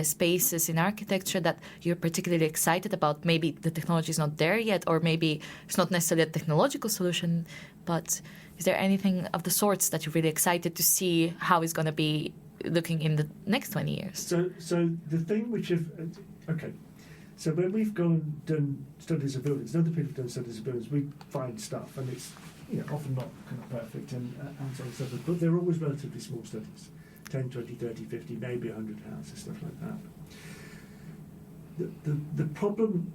spaces in architecture, that you're particularly excited about? Maybe the technology is not there yet, or maybe it's not necessarily a technological solution, but is there anything of the sorts that you're really excited to see how it's going to be looking in the next 20 years? So the thing which so when we've gone and done studies of buildings, other people have done studies of buildings, we find stuff, and it's often not kind of perfect and so on, but they're always relatively small studies, 10, 20, 30, 50, maybe 100 houses, stuff like that. The problem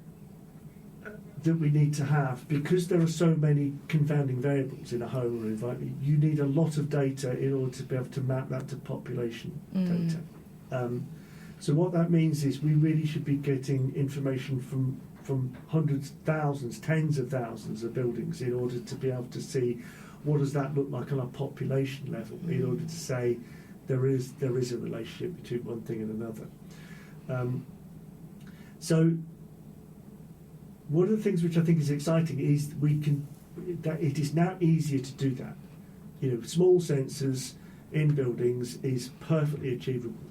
that we need to have, because there are so many confounding variables in a home or environment, you need a lot of data in order to be able to map that to population data. So what that means is we really should be getting information from hundreds, thousands, tens of thousands of buildings in order to be able to see what does that look like on a population level, in order to say there is a relationship between one thing and another. So one of the things which I think is exciting is that it is now easier to do that. Small sensors in buildings is perfectly achievable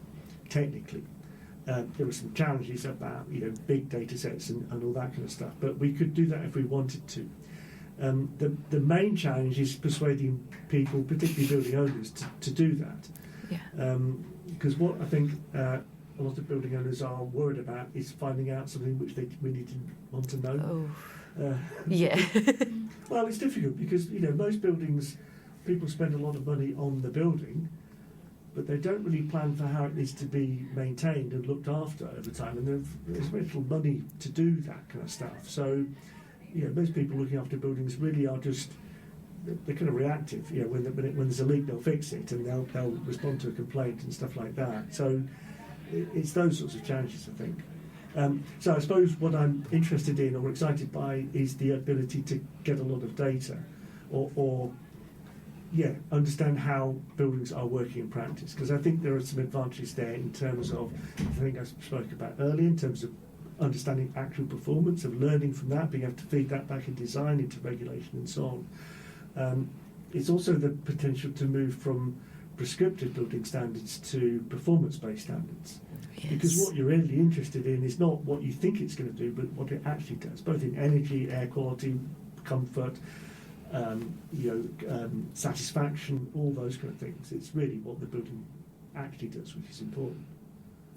technically. There are some challenges about big data sets and all that kind of stuff, but we could do that if we wanted to. The main challenge is persuading people, particularly building owners, to do that. Yeah. Because what I think a lot of building owners are worried about is finding out something which they really didn't want to know. Yeah. Well, it's difficult because most buildings, people spend a lot of money on the building, but they don't really plan for how it needs to be maintained and looked after over time, and there's very little money to do that kind of stuff. So, most people looking after buildings really are just, they're kind of reactive. When there's a leak, they'll fix it, and they'll respond to a complaint and stuff like that. So, it's those sorts of challenges, I think. So I suppose what I'm interested in or excited by is the ability to get a lot of data, or understand how buildings are working in practice, because I think there are some advantages there in terms of, I think I spoke about earlier, in terms of understanding actual performance, of learning from that, being able to feed that back in design, into regulation and so on. It's also the potential to move from prescriptive building standards to performance-based standards. Yes. Because what you're really interested in is not what you think it's going to do, but what it actually does, both in energy, air quality, comfort, satisfaction, all those kind of things. It's really what the building actually does, which is important.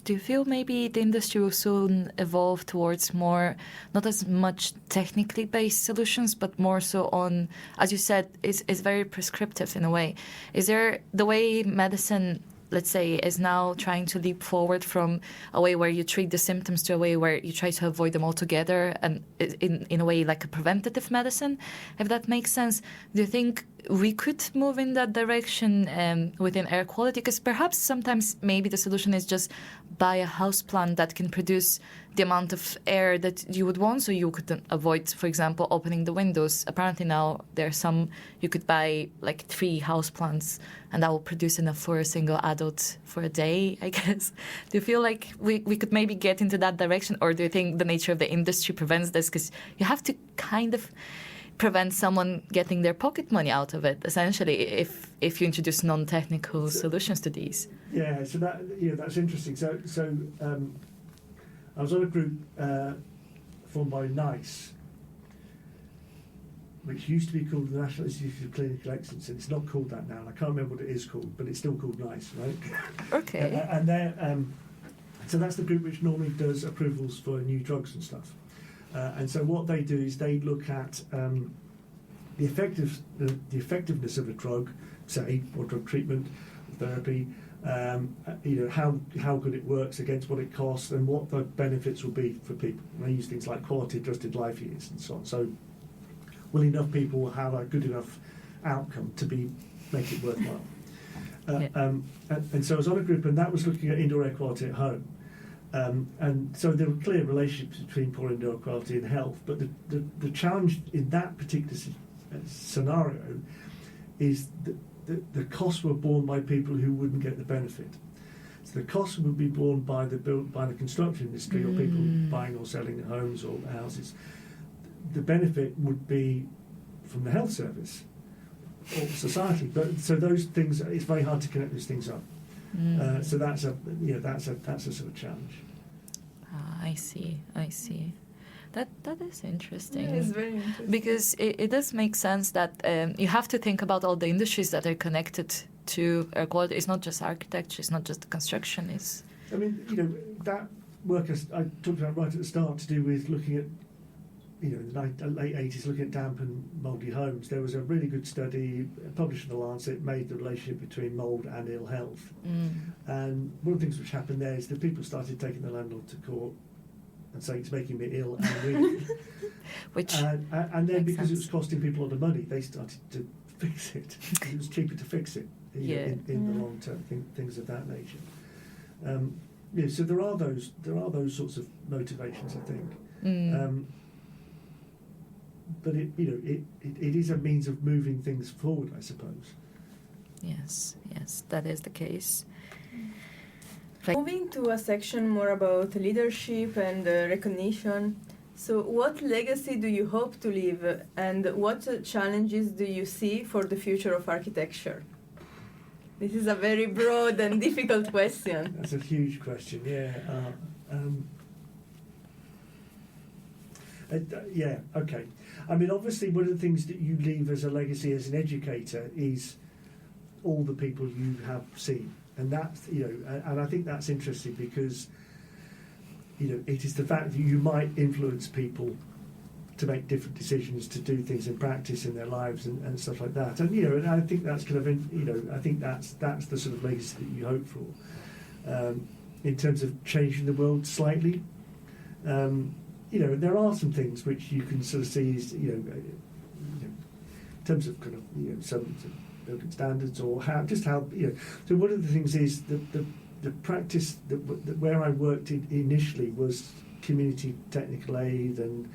Do you feel maybe the industry will soon evolve towards more, not as much technically based solutions, but more so on, as you said, is very prescriptive in a way? Is there the way medicine, let's say, is now trying to leap forward from a way where you treat the symptoms to a way where you try to avoid them altogether, and in a way like a preventative medicine, if that makes sense? Do you think we could move in that direction within air quality? Because perhaps sometimes maybe the solution is just buy a house plant that can produce the amount of air that you would want, so you could avoid, for example, opening the windows. Apparently now there's some, you could buy like 3 house plants and that will produce enough for a single adult for a day, I guess. Do you feel like we could maybe get into that direction, or do you think the nature of the industry prevents this? Because you have to kind of prevent someone getting their pocket money out of it, essentially, if you introduce non-technical solutions to these. Yeah, so that's interesting. So I was on a group formed by NICE, which used to be called the National Institute of Clinical Excellence, and it's not called that now. I can't remember what it is called, but it's still called NICE, right? Okay. And they're, so that's the group which normally does approvals for new drugs and stuff. And so what they do is they look at the effectiveness of a drug, say, or drug treatment, therapy, how good it works against what it costs, and what the benefits will be for people. And they use things like quality adjusted life years and so on. So will enough people have a good enough outcome to make it worthwhile? And so I was on a group, and that was looking at indoor air quality at home. And so there were clear relationships between poor indoor quality and health, but the challenge in that particular scenario is that the costs were borne by people who wouldn't get the benefit. So the costs would be borne by the construction industry, or people buying or selling homes or houses. The benefit would be from the health service or society. But so those things, it's very hard to connect those things up. So that's a sort of challenge. I see. That is interesting. Yeah, it's very interesting. Because it does make sense that you have to think about all the industries that are connected to air quality. It's not just architecture, it's not just construction. I mean, that work I talked about right at the start to do with looking at, in the late 80s, looking at damp and mouldy homes. There was a really good study published in The Lancet, made the relationship between mould and ill health. And one of the things which happened there is that people started taking the landlord to court and saying it's making me ill and weak. And then because it was costing people a lot of money, they started to fix it. It was cheaper to fix it in the long term, things of that nature. So there are those sorts of motivations, I think. But it is a means of moving things forward, I suppose. Yes, that is the case. Moving to a section more about leadership and recognition. So what legacy do you hope to leave, and what challenges do you see for the future of architecture? This is a very broad and difficult question. That's a huge question, yeah. Okay. I mean, obviously, one of the things that you leave as a legacy as an educator is all the people you have seen, and that's and I think that's interesting because it is the fact that you might influence people to make different decisions, to do things in practice in their lives and stuff like that, and and I think that's kind of I think that's the sort of legacy that you hope for in terms of changing the world slightly. There are some things which you can sort of see as, in terms of kind of, some building standards or how. So one of the things is the practice that where I worked initially was community technical aid and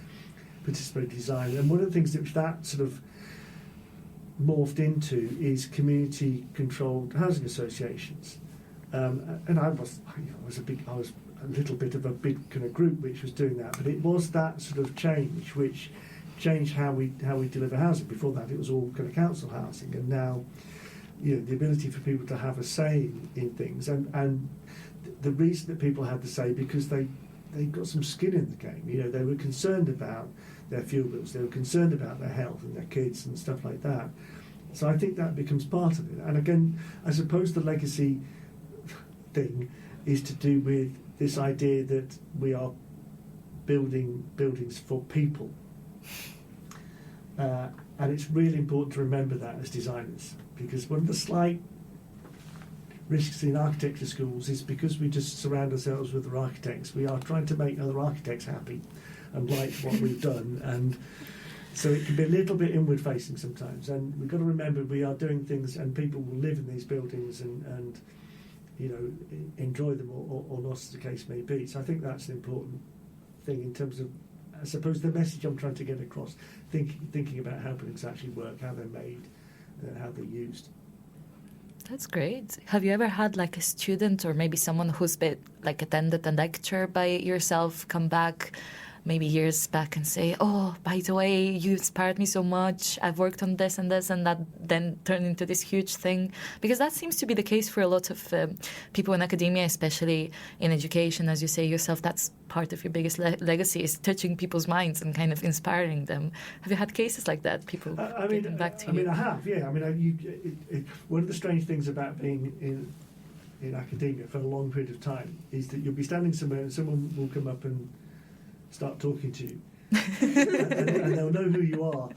participatory design. And one of the things that sort of morphed into is community-controlled housing associations, and I was a little bit of a big kind of group which was doing that, but it was that sort of change which changed how we deliver housing. Before that, it was all kind of council housing, and now, the ability for people to have a say in things, and the reason that people had the say because they got some skin in the game. They were concerned about their fuel bills, they were concerned about their health and their kids and stuff like that. So I think that becomes part of it. And again, I suppose the legacy thing is to do with this idea that we are building buildings for people. And it's really important to remember that as designers, because one of the slight risks in architecture schools is because we just surround ourselves with other architects, we are trying to make other architects happy and like what we've done, and so it can be a little bit inward facing sometimes, and we've got to remember we are doing things and people will live in these buildings and enjoy them or not, as the case may be. So I think that's an important thing in terms of, I suppose, the message I'm trying to get across, thinking about how buildings actually work, how they're made, how they're used. That's great. Have you ever had like a student or maybe someone who's been like attended a lecture by yourself come back maybe years back and say, oh, by the way, you inspired me so much, I've worked on this, and that then turned into this huge thing? Because that seems to be the case for a lot of people in academia, especially in education. As you say yourself, that's part of your biggest legacy, is touching people's minds and kind of inspiring them. Have you had cases like that, people getting back to you? I have, yeah. One of the strange things about being in academia for a long period of time is that you'll be standing somewhere and someone will come up and start talking to you, and they'll know who you are.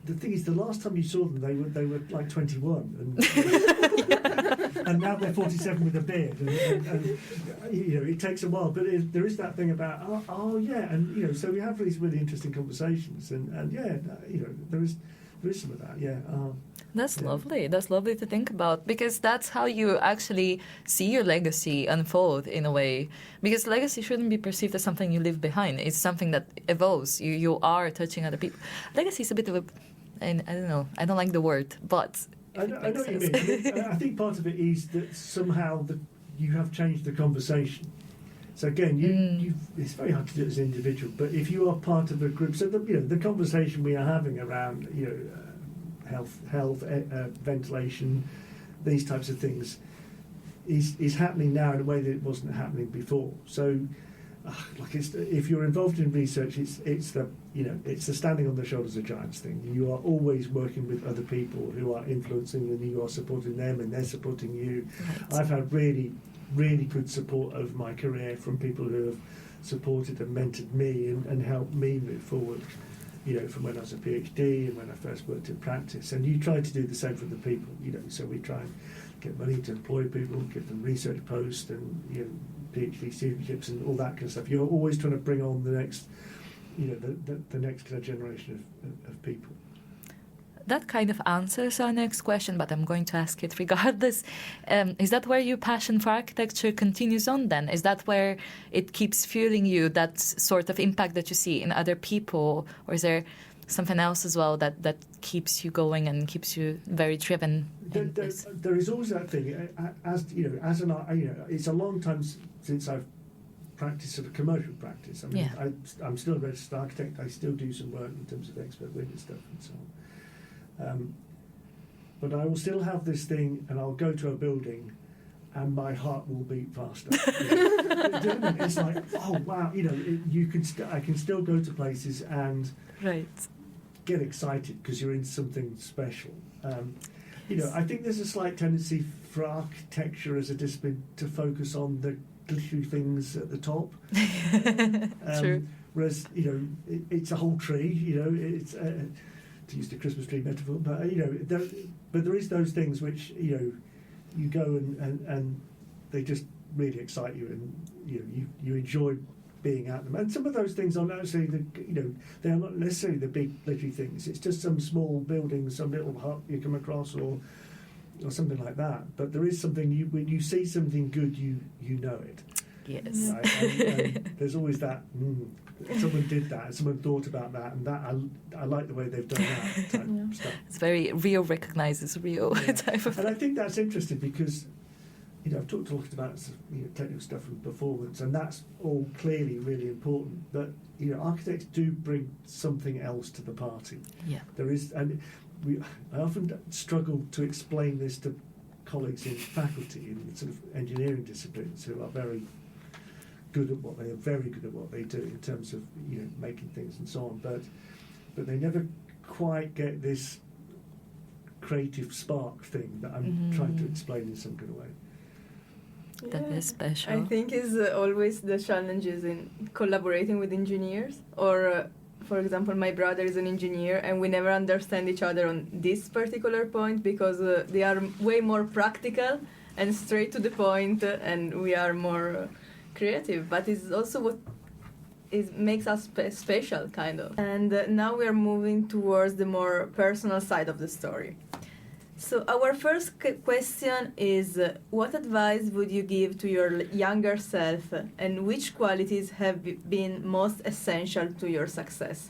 The thing is, the last time you saw them, they were like 21, and now they're 47 with a beard, and it takes a while. But there is that thing about and so we have these really interesting conversations, and there is some of that, That's lovely. That's lovely to think about, because that's how you actually see your legacy unfold in a way. Because legacy shouldn't be perceived as something you leave behind. It's something that evolves. You are touching other people. Legacy is a bit of I don't know. I don't like the word, but I know what you mean. I think part of it is that somehow you have changed the conversation. So again, it's very hard to do it as an individual, but if you are part of a group, so the conversation we are having around health, ventilation, these types of things is happening now in a way that it wasn't happening before. So, if you're involved in research, it's the standing on the shoulders of giants thing. You are always working with other people who are influencing, and you are supporting them, and they're supporting you. Right. I've had really, really good support over my career from people who have supported and mentored me and helped me move forward. From when I was a PhD and when I first worked in practice. And you try to do the same for the people, so we try and get money to employ people, give them research posts and, PhD studentships and all that kind of stuff. You're always trying to bring on the next, the next kind of generation of people. That kind of answers our next question, but I'm going to ask it regardless. Is that where your passion for architecture continues on then? Is that where it keeps fueling you, that sort of impact that you see in other people? Or is there something else as well that keeps you going and keeps you very driven? There is always that thing. It's a long time since I've practiced sort of commercial practice. I'm still a registered architect. I still do some work in terms of expert witness stuff and so on. But I will still have this thing, and I'll go to a building, and my heart will beat faster. It's like, oh wow, I can still go to places and get excited because you're in something special. I think there's a slight tendency for architecture as a discipline to focus on the glittery things at the top. True. Whereas it's a whole tree. It's to use the Christmas tree metaphor, but there is those things which you go and they just really excite you, and you enjoy being at them. And some of those things are not necessarily they are not necessarily the big glittery things. It's just some small building, some little hut you come across, or something like that. But there is something when you see something good, you know it. Yes. And there's always that, someone did that, and someone thought about that, and that I like the way they've done that type stuff. It's very real, recognizes real type of. And I think that's interesting because, I've talked a lot about technical stuff and performance, and that's all clearly really important. But architects do bring something else to the party. Yeah. There is, and I often struggle to explain this to colleagues in faculty in sort of engineering disciplines who are very good at what they do in terms of making things and so on. But they never quite get this creative spark thing that I'm trying to explain in some kind of way. That is special. I think is always the challenges in collaborating with engineers. Or, for example, my brother is an engineer, and we never understand each other on this particular point because they are way more practical and straight to the point, and we are more creative. But it's also what makes us special, kind of. And now we are moving towards the more personal side of the story. So our first question is, what advice would you give to your younger self, and which qualities have been most essential to your success?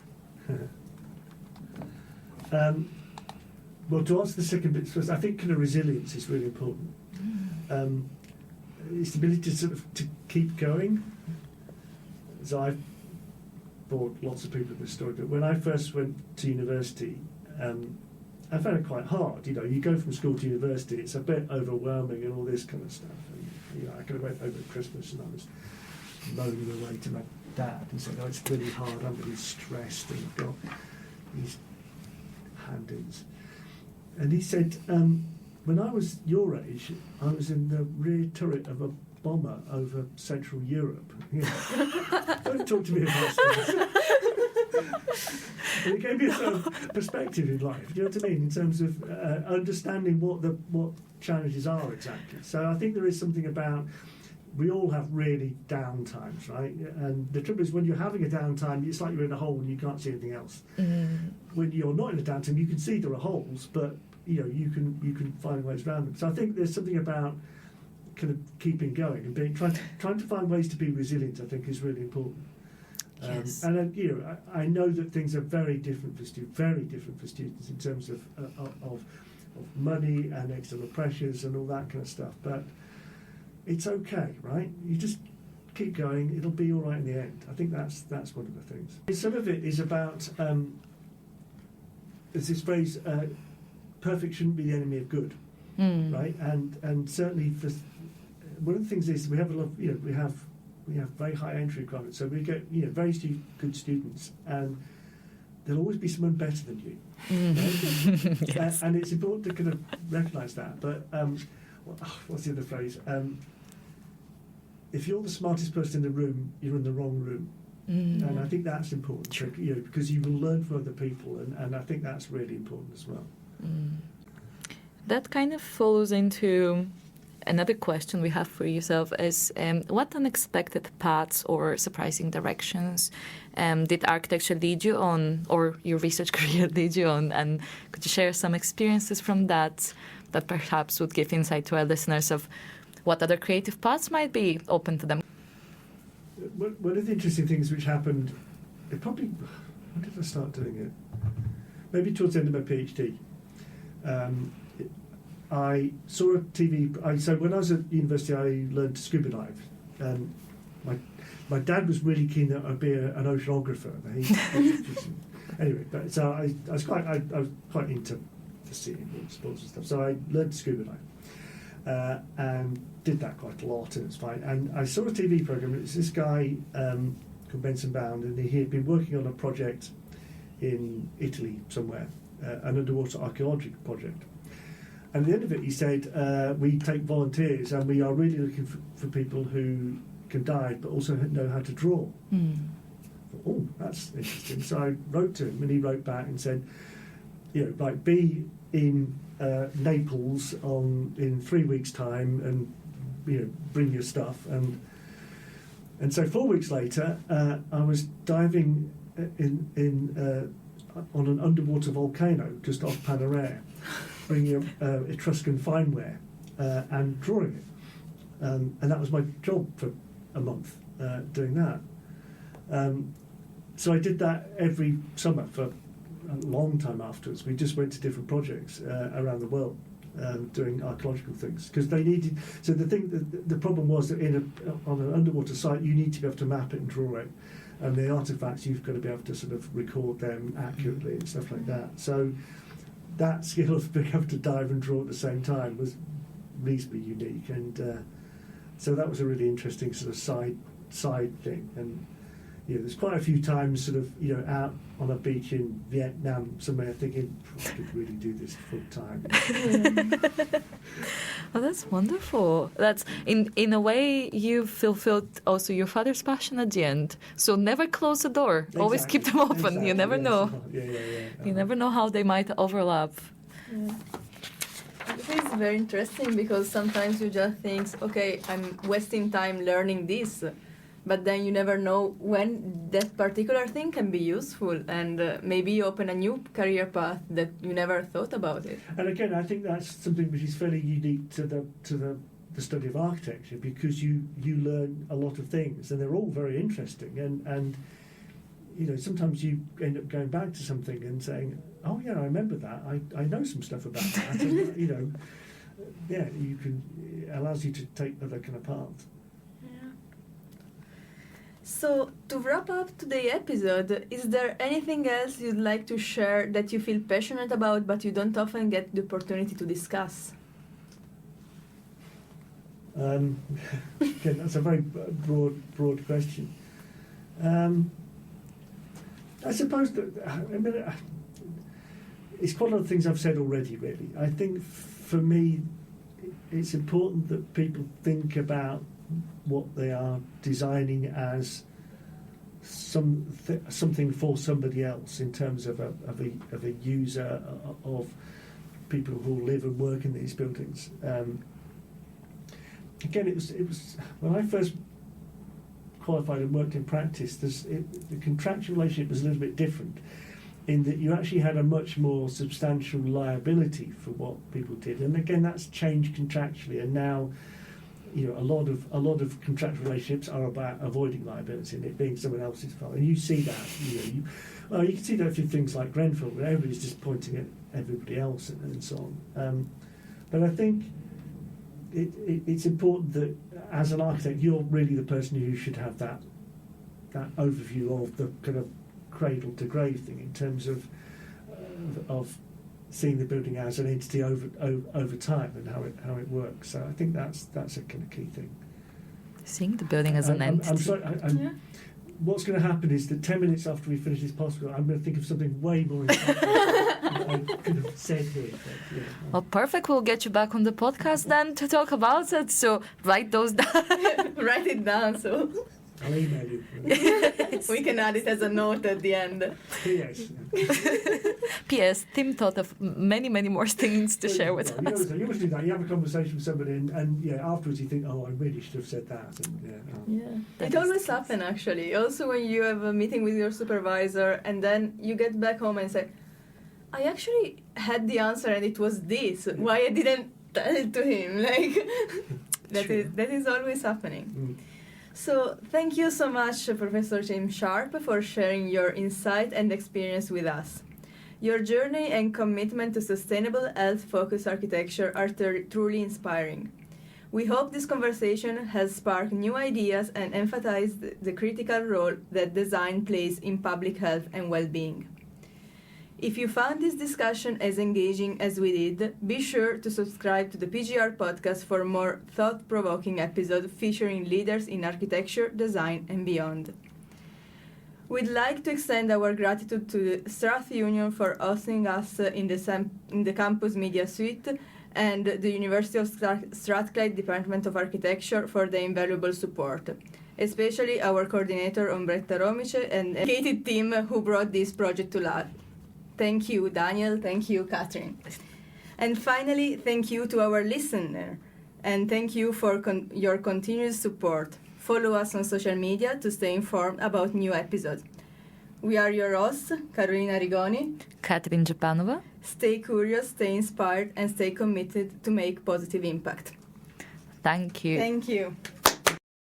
Well, to answer the second bit first, I think kind of resilience is really important. It's the ability to sort of to keep going. So I've bored lots of people with this story, but when I first went to university, I found it quite hard. You go from school to university, it's a bit overwhelming and all this kind of stuff. And, I kind of went over at Christmas and I was moaning away to my dad and said, it's really hard, I'm really stressed and I've got these hand-ins. And he said, when I was your age, I was in the rear turret of a bomber over Central Europe. Don't talk to me about stuff. And it gave me a sort of perspective in life, do you know what I mean, in terms of understanding what challenges are exactly. So I think there is something about, we all have really down times, right? And the trouble is, when you're having a downtime, it's like you're in a hole and you can't see anything else. When you're not in a downtime, you can see there are holes, but you can find ways around them. So I think there's something about kind of keeping going and trying to find ways to be resilient, I think, is really important. Yes. And I know that things are very different for students in terms of money and external pressures and all that kind of stuff. But it's okay, right? You just keep going; it'll be all right in the end. I think that's one of the things. Some of it is about there's this phrase: "Perfect shouldn't be the enemy of good," right? And certainly, one of the things is we have a lot. We have very high entry requirements, so we get very good students, and there'll always be someone better than you. Right? Yes. And it's important to kind of recognise that. But what's the other phrase? If you're the smartest person in the room, you're in the wrong room. And I think that's important, because you will learn from other people, and I think that's really important as well. That kind of follows into another question we have for yourself is, what unexpected paths or surprising directions did architecture lead you on, or your research career lead you on? And could you share some experiences from that perhaps would give insight to our listeners of what other creative paths might be open to them? One of the interesting things which happened, when did I start doing it? Maybe towards the end of my PhD. I saw a TV. So when I was at university, I learned to scuba dive. My dad was really keen that I'd be an oceanographer. Anyway, but so I was quite into the sea and sports and stuff. So I learned to scuba dive and did that quite a lot, and it was fine. And I saw a TV program. It was this guy called Benson Bound, and he had been working on a project in Italy somewhere, an underwater archaeology project. And at the end of it, he said, we take volunteers, and we are really looking for people who can dive but also know how to draw. Oh, that's interesting. So I wrote to him, and he wrote back and said, be in Naples in 3 weeks' time, and bring your stuff. And so 4 weeks later, I was diving on an underwater volcano just off Panarea, bringing Etruscan fineware and drawing it. And that was my job for a month doing that. So I did that every summer for a long time afterwards. We just went to different projects around the world doing archaeological things because they needed. So the problem was that on an underwater site you need to be able to map it and draw it, and the artifacts you've got to be able to sort of record them accurately and stuff like that. So that skill of being able to dive and draw at the same time was reasonably unique, and so that was a really interesting sort of side thing. And there's quite a few times sort of out on a beach in Vietnam somewhere thinking, I could really do this full time. Oh, that's wonderful. That's in a way you fulfilled also your father's passion at the end. So never close the door. Exactly. Always keep them open. Exactly. You never know. Yeah. You never know how they might overlap. Yeah. It is very interesting because sometimes you just think, okay, I'm wasting time learning this, but then you never know when that particular thing can be useful, and maybe you open a new career path that you never thought about it. And again, I think that's something which is fairly unique to the study of architecture, because you learn a lot of things and they're all very interesting, and sometimes you end up going back to something and saying, oh yeah, I remember that, I know some stuff about that. And, it allows you to take other kind of paths. Yeah. So to wrap up today's episode, is there anything else you'd like to share that you feel passionate about but you don't often get the opportunity to discuss? Again, that's a very broad question. I suppose that it's quite a lot of things I've said already, really. I think for me it's important that people think about what they are designing as something for somebody else in terms of a user, of people who live and work in these buildings. Again, it was when I first qualified and worked in practice, the contractual relationship was a little bit different, in that you actually had a much more substantial liability for what people did. And again, that's changed contractually, and now a lot of contractual relationships are about avoiding liability and it being someone else's fault. And you see that, you can see that through things like Grenfell, where everybody's just pointing at everybody else and so on. But I think it's important that as an architect, you're really the person who should have that overview of the kind of cradle to grave thing, in terms of seeing the building as an entity over time and how it works. So I think that's a kind of key thing. Seeing the building as an entity. I'm sorry. What's going to happen is that 10 minutes after we finish this podcast, I'm going to think of something way more important that I could have said here. But, yeah. Well, perfect. We'll get you back on the podcast then to talk about it. So write those down. Write it down. So I'll email you. We can add it as a note at the end. P.S. P.S. Tim thought of many, many more things to share with us. You always do that. You have a conversation with somebody, and afterwards you think, oh, I really should have said that. And, It always happens, actually. Also, when you have a meeting with your supervisor, and then you get back home and say, I actually had the answer, and it was this. Why I didn't tell it to him? That is always happening. So thank you so much, Professor Tim Sharpe, for sharing your insight and experience with us. Your journey and commitment to sustainable, health-focused architecture are truly inspiring. We hope this conversation has sparked new ideas and emphasized the critical role that design plays in public health and well-being. If you found this discussion as engaging as we did, be sure to subscribe to the PGR Podcast for more thought-provoking episodes featuring leaders in architecture, design, and beyond. We'd like to extend our gratitude to the Strath Union for hosting us in the Campus Media Suite, and the University of Strathclyde Department of Architecture for the invaluable support, especially our coordinator Ombretta Romice and the dedicated team who brought this project to life. Thank you, Daniel. Thank you, Catherine. And finally, thank you to our listener. And thank you for your continuous support. Follow us on social media to stay informed about new episodes. We are your hosts, Carolina Rigoni, Catherine Japanova. Stay curious, stay inspired, and stay committed to make positive impact. Thank you. Thank you.